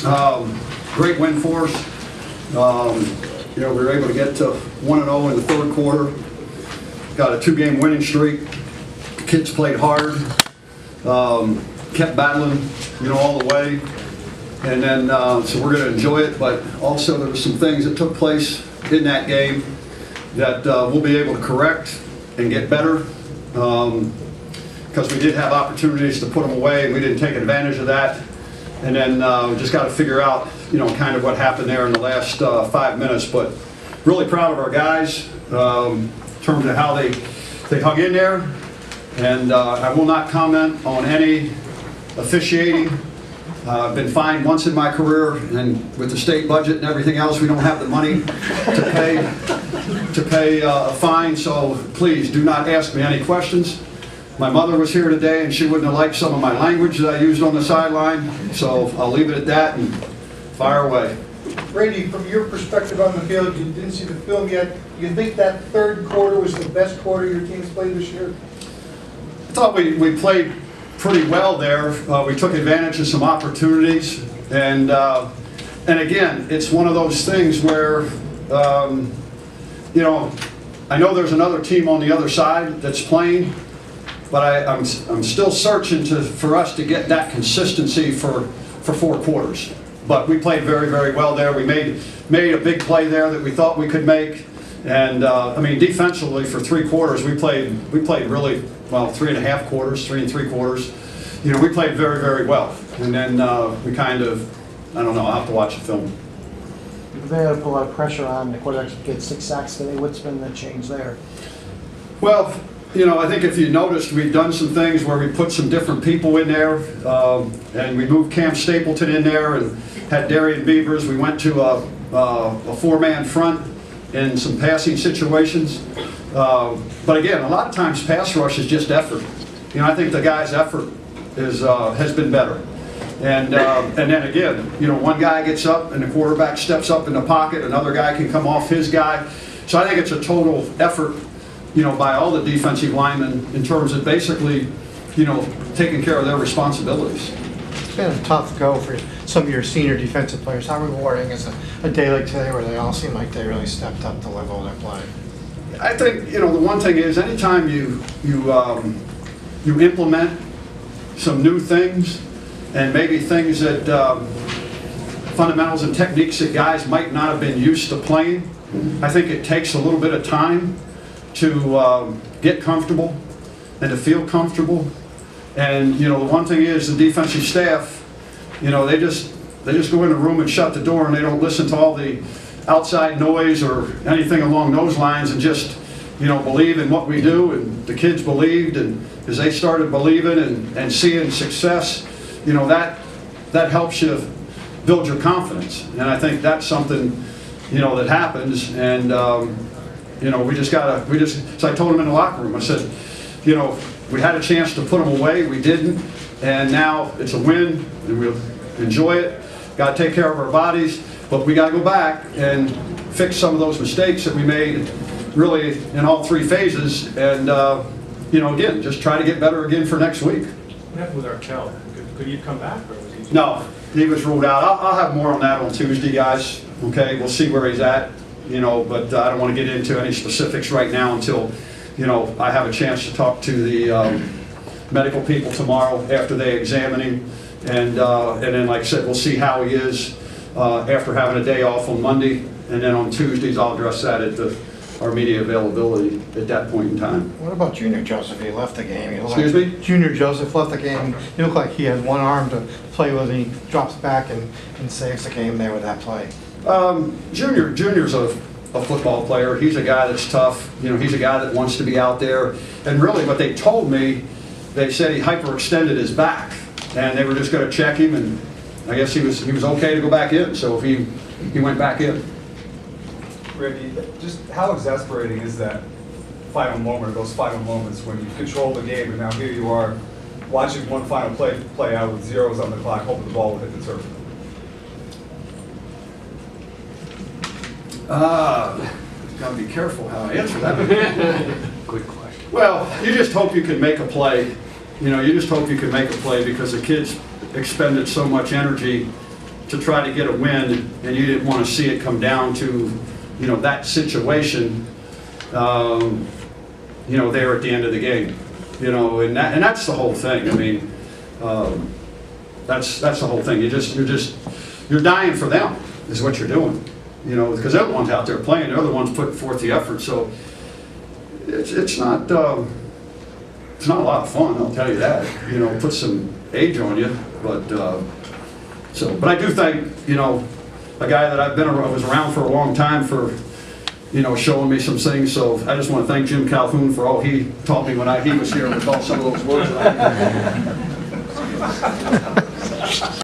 Great win for us. We were able to get to 1-0 in the third quarter. Got a 2-game winning streak. The kids played hard, kept battling, all the way. And then, so we're going to enjoy it. But also, there were some things that took place in that game that we'll be able to correct and get better. Because we did have opportunities to put them away, and we didn't take advantage of that. And then we just got to figure out, kind of what happened there in the last 5 minutes. But really proud of our guys in terms of how they hung in there. And I will not comment on any officiating. I've been fined once in my career, and with the state budget and everything else, we don't have the money to pay a fine. So please do not ask me any questions. My mother was here today, and she wouldn't have liked some of my language that I used on the sideline. So I'll leave it at that and fire away. Brady, from your perspective on the field, you didn't see the film yet. Do you think that third quarter was the best quarter your team's played this year? I thought we played pretty well there. We took advantage of some opportunities, and again, it's one of those things where I know there's another team on the other side that's playing, but I'm still searching for us to get that consistency for 4 quarters. But we played very, very well there. We made a big play there that we thought we could make, and defensively for 3 quarters we played really well. 3.5 quarters, 3 3/4. We played very, very well, and then we kind of, I don't know, I'll have to watch the film. They had to put a lot of pressure on the quarterback to get 6 sacks today. What's been the change there? Well, I think if you noticed, we've done some things where we put some different people in there, and we moved Cam Stapleton in there and had Darian Beavers. We went to a 4-man front in some passing situations. But again, a lot of times pass rush is just effort. I think the guy's effort has been better. And then again, one guy gets up and the quarterback steps up in the pocket, another guy can come off his guy. So I think it's a total effort, by all the defensive linemen in terms of basically, taking care of their responsibilities. It's been a tough go for some of your senior defensive players. How rewarding is a day like today where they all seem like they really stepped up the level of their play? I think, the one thing is anytime you implement some new things and maybe things that fundamentals and techniques that guys might not have been used to playing, I think it takes a little bit of time to get comfortable and to feel comfortable. And the one thing is the defensive staff, they just go in the room and shut the door, and they don't listen to all the outside noise or anything along those lines, and just believe in what we do. And the kids believed, and as they started believing and seeing success, that helps you build your confidence. And I think that's something that happens. And so I told them in the locker room, I said, we had a chance to put them away, we didn't, and now it's a win, and we'll enjoy it. Got to take care of our bodies, but we got to go back and fix some of those mistakes that we made, really in all 3 phases, and again, just try to get better again for next week. What happened with Arkell? Could he come back, or was he? No, he was ruled out. I'll have more on that on Tuesday, guys. Okay, we'll see where he's at. But I don't want to get into any specifics right now until I have a chance to talk to the medical people tomorrow after they examine him, and then, like I said, we'll see how he is after having a day off on Monday, and then on Tuesdays I'll address that at our media availability at that point in time. What about Junior Joseph? He left the game. Excuse me? Junior Joseph left the game. He looked like he had one arm to play with, and he drops back and saves the game there with that play. Junior's a football player. He's a guy that's tough. He's a guy that wants to be out there. And really, what they told me, they said he hyperextended his back, and they were just going to check him, and I guess he was okay to go back in. So if he went back in. Ricky, just how exasperating is that final moment, those final moments when you control the game, and now here you are watching one final play out with zeros on the clock, hoping the ball will hit the turf? Got to be careful how I answer that. Good question. Well, you just hope you can make a play. You just hope you can make a play because the kids expended so much energy to try to get a win, and you didn't want to see it come down to, you know, that situation, you know, there at the end of the game. You know, and that's the whole thing. I mean, that's the whole thing. You're dying for them, is what you're doing. You know, because they're the ones out there playing, they're the ones putting forth the effort. So it's not a lot of fun, I'll tell you that. You know, put some age on you, but but I do think, you know, a guy that I've been around, was around for a long time for, you know, showing me some things. So I just want to thank Jim Calhoun for all he taught me when he was here, with all some of those words that I